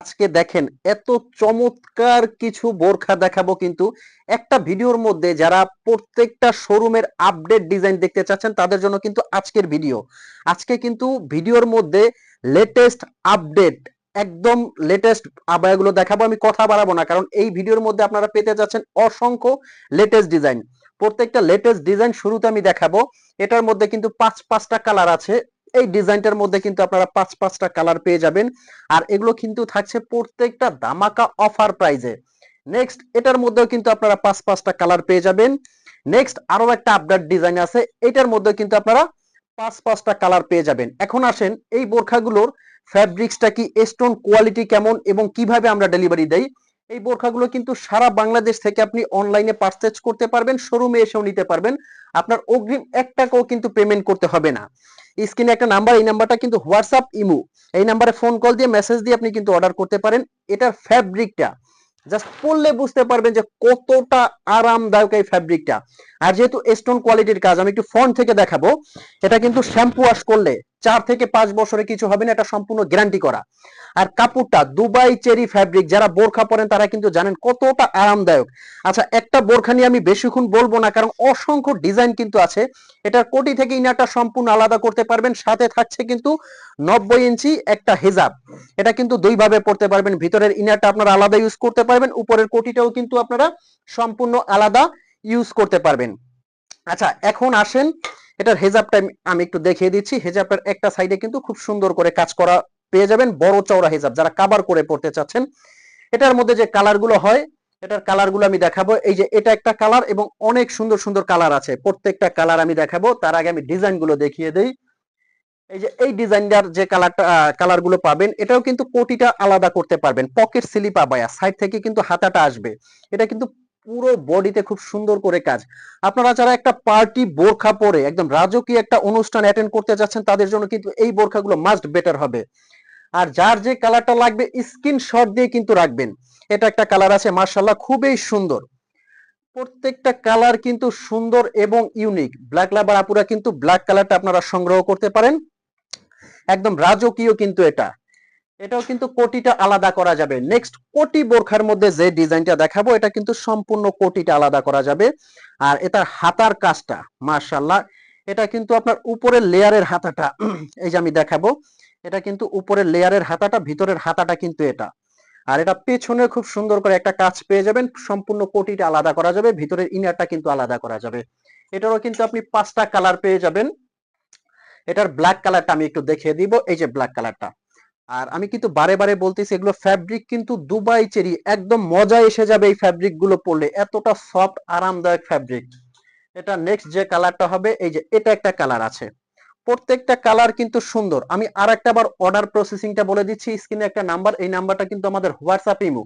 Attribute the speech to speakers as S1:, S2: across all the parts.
S1: আজকে দেখেন এত চমৎকার কিছু বোরখা দেখাবো কিন্তু একটা ভিডিওর মধ্যে। যারা প্রত্যেকটা শোরুমের আপডেট ডিজাইন দেখতে চাচ্ছেন তাদের জন্য কিন্তু আজকের ভিডিও। আজকে কিন্তু ভিডিওর মধ্যে লেটেস্ট আপডেট, একদম লেটেস্ট আবায়াগুলো দেখাবো। আমি কথা বাড়াবো না, কারণ এই ভিডিওর মধ্যে আপনারা পেতে যাচ্ছেন অসংখ্য লেটেস্ট ডিজাইন। প্রত্যেকটা লেটেস্ট ডিজাইন শুরুতে আমি দেখাবো। এটার মধ্যে কিন্তু পাঁচটা কালার আছে। এই ডিজাইনটার মধ্যে কিন্তু আপনারা পাঁচটা কালার পেয়ে যাবেন। আর এগুলো কিন্তু থাকছে প্রত্যেকটা ধামাকা অফার প্রাইজে। নেক্সট এটার মধ্যেও কিন্তু আপনারা পাঁচটা কালার পেয়ে যাবেন। নেক্সট আরো একটা আপডেট ডিজাইন আছে, এটার মধ্যে কিন্তু আপনারা পাঁচটা কালার পেয়ে যাবেন। এখন আসেন এই বোরখাগুলোর ফ্যাব্রিক্সটা কি, স্টোন কোয়ালিটি কেমন এবং কিভাবে আমরা ডেলিভারি দেই। এই বোরখাগুলো কিন্তু সারা বাংলাদেশ থেকে আপনি অনলাইনে পারচেজ করতে পারবেন, শোরুমে এসেও নিতে পারবেন। আপনার অগ্রিম 1 টাকাও কিন্তু পেমেন্ট করতে হবে না। স্ক্রিনে একটা নাম্বার, এই নাম্বারটা কিন্তু হোয়াটসঅ্যাপ ইমো, এই নাম্বারে ফোন কল দিয়ে মেসেজ দিয়ে আপনি কিন্তু অর্ডার করতে পারেন। এটার ফ্যাব্রিকটা জাস্ট পরলে বুঝতে পারবেন যে কতটা আরামদায়ক এই ফ্যাব্রিকটা। আর যেহেতু স্টোন কোয়ালিটির কাজ, আমি একটু ফ্রন্ট থেকে দেখাবো। এটা কিন্তু শ্যাম্পু ওয়াশ করলে 4 থেকে 5 বছরে কিছু হবে না, এটা সম্পূর্ণ গ্যারান্টি করা। আর কাপড়টা দুবাই চেরি ফ্যাব্রিক, যারা বোরখা পরেন তারা কিন্তু জানেন কতটা আরামদায়ক। আচ্ছা, একটা বোরখা নিয়ে আমি বেশিক্ষণ বলবো না, কারণ অসংখ্য ডিজাইন কিন্তু আছে। এটার কোটি থেকে ইনারটা সম্পূর্ণ আলাদা করতে পারবেন, সাথে থাকছে কিন্তু 90 ইঞ্চি একটা হিজাব। এটা কিন্তু দুই ভাবে পড়তে পারবেন, ভিতরের ইনারটা আপনারা আলাদা ইউজ করতে পারবেন, উপরের কোটিটাও কিন্তু আপনারা সম্পূর্ণ আলাদা ইউজ করতে পারবেন। আচ্ছা, এখন আসেন এটার হেজাবটা আমি একটু দেখিয়ে দিচ্ছি। হেজাবের একটা সাইডে কিন্তু খুব সুন্দর করে কাজ করা পেয়ে যাবেন, বড় চওড়া হেজাব যারা কাভার করে পড়তে চাচ্ছেন। এটার মধ্যে যে কালারগুলো হয়, এটার কালারগুলো আমি দেখাবো। এই যে এটা একটা কালার এবং অনেক সুন্দর সুন্দর কালার আছে, প্রত্যেকটা কালার আমি দেখাবো। তার আগে আমি ডিজাইনগুলো দেখিয়ে দেই। এই যে এই ডিজাইনটার যে কালারগুলো পাবেন, এটাও কিন্তু কোটিটা আলাদা করতে পারবেন। পকেট স্লিপ আবায়া, সাইড থেকে কিন্তু হাতাটা আসবে। এটা কিন্তু পুরো বডিতে খুব সুন্দর করে কাজ। আপনারা যারা একটা পার্টি বোরখা পরে একদম রাজকীয় একটা অনুষ্ঠান অ্যাটেন্ড করতে যাচ্ছেন, তাদের জন্য কিন্তু এই বোরখাগুলো মাস্ট বেটার হবে। আর যার যে কালারটা লাগবে স্ক্রিনশট দিয়ে কিন্তু রাখবেন। এটা একটা কালার আছে, মার্শাল্লাহ খুবই সুন্দর। প্রত্যেকটা কালার কিন্তু সুন্দর এবং ইউনিক। ব্ল্যাক লাভার আপুরা কিন্তু ব্ল্যাক কালারটা আপনারা সংগ্রহ করতে পারেন, একদম রাজকীয় কিন্তু এটা। এটাও কিন্তু কোটিটা আলাদা করা যাবে। নেক্সট কোটি বোরখার মধ্যে যে ডিজাইনটা দেখাবো, এটা কিন্তু সম্পূর্ণ কোটিটা আলাদা করা যাবে। আর এটার হাতার কাজটা মাশাআল্লাহ, এটা কিন্তু আপনার উপরের লেয়ারের হাতাটা এই যে আমি দেখাবো, এটা কিন্তু উপরের লেয়ারের হাতাটা, ভিতরের হাতাটা কিন্তু এটা। আর এটা পেছনে খুব সুন্দর করে একটা কাজ পেয়ে যাবেন, সম্পূর্ণ কোটিটা আলাদা করা যাবে, ভিতরের ইনারটা কিন্তু আলাদা করা যাবে। এটারও কিন্তু আপনি পাঁচটা কালার পেয়ে যাবেন। এটার ব্ল্যাক কালারটা আমি একটু দেখিয়ে দিব, এই যে ব্ল্যাক কালারটা। আর আমি কিন্তু বারে বারে বলতেছি, এগুলো ফ্যাব্রিক কিন্তু দুবাই চেরি, একদম মজা এসে যাবে এই ফ্যাব্রিক গুলো পরলে, এতটা সফট আরামদায়ক ফ্যাব্রিক। এটা নেক্সট যে কালারটা হবে, এই যে এটা একটা কালার আছে। প্রত্যেকটা কালার কিন্তু সুন্দর। আমি আর একটা বার অর্ডার প্রসেসিংটা বলে দিচ্ছি। স্ক্রিনে একটা নাম্বার, এই নাম্বারটা কিন্তু আমাদের হোয়াটসঅ্যাপ ইমো,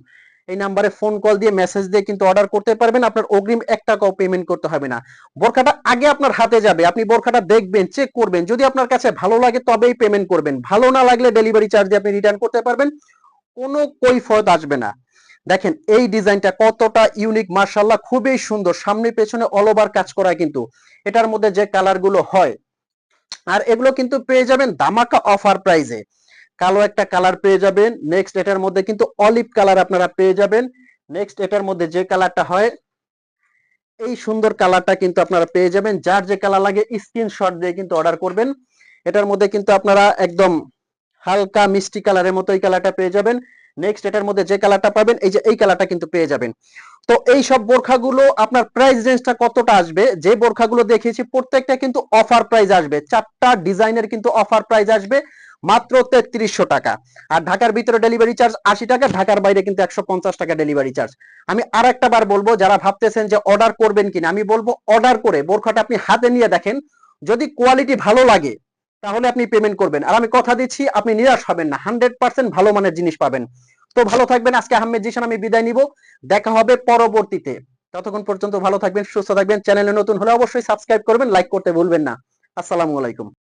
S1: এই নাম্বারে ফোন কল দিয়ে মেসেজ দিয়ে কিন্তু অর্ডার করতে পারবেন। আপনার অগ্রিম 1 টাকাও পেমেন্ট করতে হবে না। বোরখাটা আগে আপনার হাতে যাবে, আপনি বোরখাটা দেখবেন, চেক করবেন, যদি আপনার কাছে ভালো লাগে তবেই পেমেন্ট করবেন, ভালো না লাগলে ডেলিভারি চার্জ দিয়ে আপনি রিটার্ন করতে পারবেন, কোনো কৈফিয়ত আসবে না। দেখেন এই ডিজাইনটা কতটা ইউনিক, মার্শাল্লাহ খুবই সুন্দর, সামনে পেছনে অল ওভার কাজ করা কিন্তু। এটার মধ্যে যে কালার গুলো হয়, আর এগুলো কিন্তু পেয়ে যাবেন ধামাকা অফার প্রাইজে। কালো একটা কালার পেয়ে যাবেন। নেক্সট এটার মধ্যে কিন্তু অলিভ কালার আপনারা পেয়ে যাবেন। নেক্সট এটার মধ্যে যে কালারটা হয়, এই সুন্দর কালারটা কিন্তু আপনারা পেয়ে যাবেন। যার যে কালার লাগে স্ক্রিনশট দিয়ে কিন্তু অর্ডার করবেন। এটার মধ্যে কিন্তু আপনারা একদম হালকা মিষ্টি কালারের মতো এই কালারটা পেয়ে যাবেন। নেক্সট এটার মধ্যে যে কালারটা পাবেন, এই যে এই কালারটা কিন্তু পেয়ে যাবেন। তো এই সব বোরখাগুলো আপনার প্রাইস রেঞ্জটা কতটা আসবে, যে বোরখাগুলো দেখিয়েছি প্রত্যেকটা কিন্তু অফার প্রাইস আসবে, 4টা ডিজাইনের কিন্তু অফার প্রাইস আসবে মাত্র 3300 টাকা। আর ঢাকার ভিতরে ডেলিভারি চার্জ 80 টাকা, ঢাকার বাইরে কিন্তু 150 টাকা ডেলিভারি চার্জ। আমি আর একটা বার বলবো, যারা ভাবতেছেন যে অর্ডার করবেন কিনা, আমি বলবো অর্ডার করে বোরখাটা আপনি হাতে নিয়ে দেখেন, যদি কোয়ালিটি ভালো লাগে তাহলে আপনি পেমেন্ট করবেন। আর আমি কথা দিচ্ছি আপনি নিরাশ হবেন না, 100% ভালো মানের জিনিস পাবেন। তো ভালো থাকবেন। আজকে আহমেদ জিশান আমি বিদায় নিব, দেখা হবে পরবর্তীতে। ততক্ষণ পর্যন্ত ভালো থাকবেন, সুস্থ থাকবেন। চ্যানেলে নতুন হলে অবশ্যই সাবস্ক্রাইব করবেন, লাইক করতে ভুলবেন না। আসসালামু আলাইকুম।